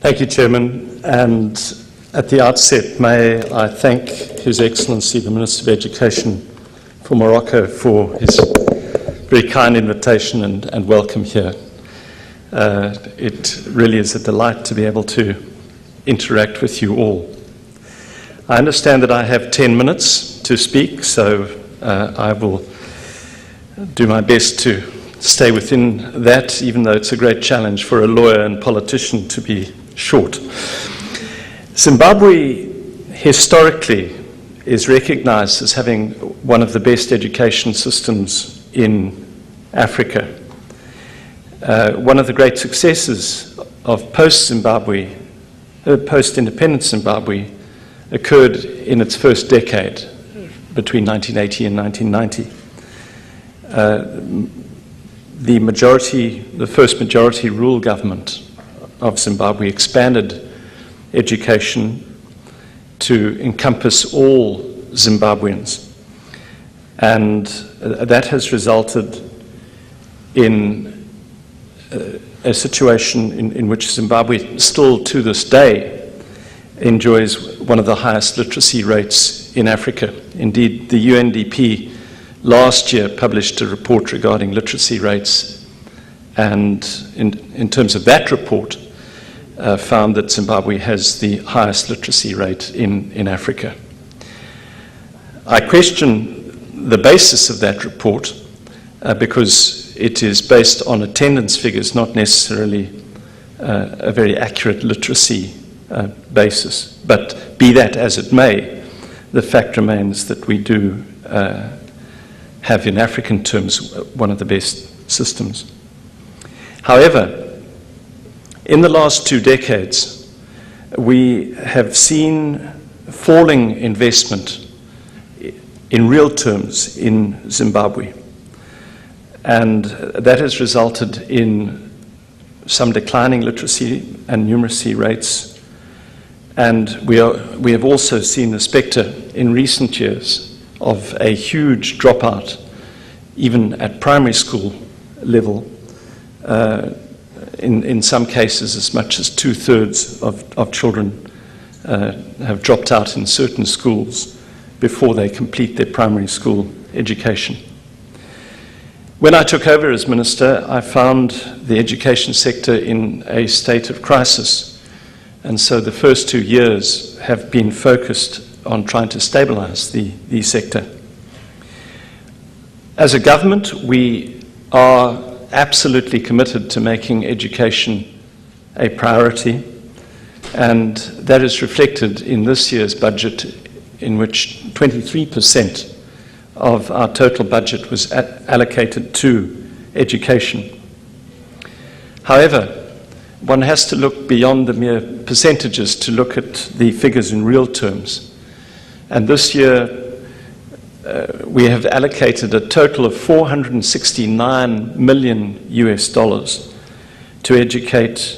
Thank you, Chairman. And at the outset, may I thank His Excellency, the Minister of Education for Morocco, for his very kind invitation and welcome here. It really is a delight to be able to interact with you all. I understand that I have 10 minutes to speak, so I will do my best to stay within that, even though it's a great challenge for a lawyer and politician to be short. Zimbabwe historically is recognized as having one of the best education systems in Africa. One of the great successes of post-independent Zimbabwe occurred in its first decade, between 1980 and 1990. The first majority rule government of Zimbabwe expanded education to encompass all Zimbabweans. And that has resulted in a situation in which Zimbabwe still to this day enjoys one of the highest literacy rates in Africa. Indeed, the UNDP last year published a report regarding literacy rates, and in terms of that report, found that Zimbabwe has the highest literacy rate in Africa. I question the basis of that report because it is based on attendance figures, not necessarily a very accurate literacy basis. But be that as it may, the fact remains that we do have, in African terms, one of the best systems. However, in the last 2 decades, we have seen falling investment in real terms in Zimbabwe. And that has resulted in some declining literacy and numeracy rates. And we have also seen the spectre in recent years of a huge dropout, even at primary school level. In some cases, as much as 2/3 of children have dropped out in certain schools before they complete their primary school education. When I took over as Minister, I found the education sector in a state of crisis. And so the first 2 years have been focused on trying to stabilize the sector. As a government, we are absolutely committed to making education a priority, and that is reflected in this year's budget, in which 23% of our total budget was allocated to education. However, one has to look beyond the mere percentages to look at the figures in real terms. And this year, we have allocated a total of $469 million to educate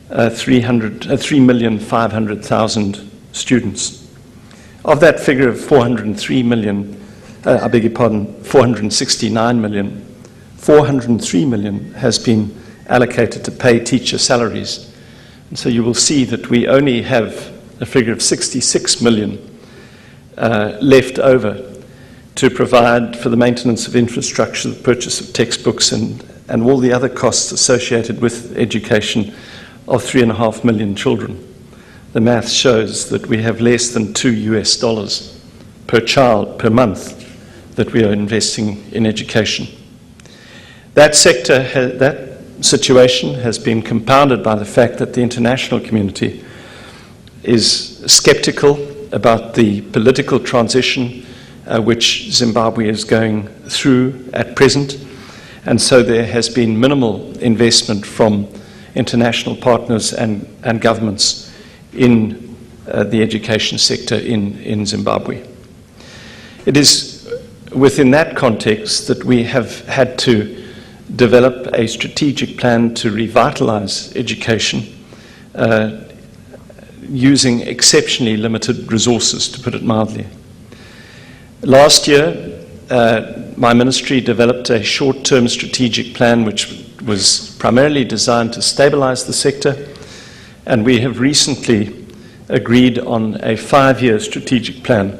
3,500,000 students. Of that figure of 469 million, 403 million has been allocated to pay teacher salaries. And so you will see that we only have a figure of 66 million left over to provide for the maintenance of infrastructure, the purchase of textbooks, and all the other costs associated with education of 3.5 million children. The math shows that we have less than $2 per child per month that we are investing in education. That situation has been compounded by the fact that the international community is skeptical about the political transition which Zimbabwe is going through at present, and so there has been minimal investment from international partners and governments in the education sector in Zimbabwe. It is within that context that we have had to develop a strategic plan to revitalize education using exceptionally limited resources, to put it mildly. Last year, my ministry developed a short-term strategic plan which was primarily designed to stabilize the sector and we have recently agreed on a 5-year strategic plan,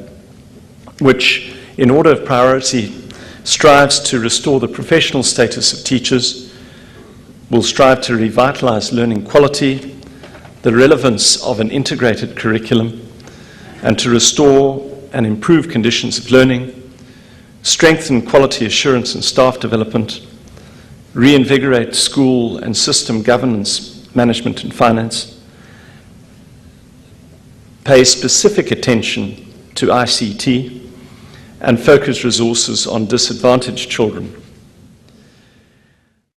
which, in order of priority, strives to restore the professional status of teachers, will strive to revitalize learning quality, the relevance of an integrated curriculum, and to restore and improve conditions of learning, strengthen quality assurance and staff development, reinvigorate school and system governance, management and finance, pay specific attention to ICT, and focus resources on disadvantaged children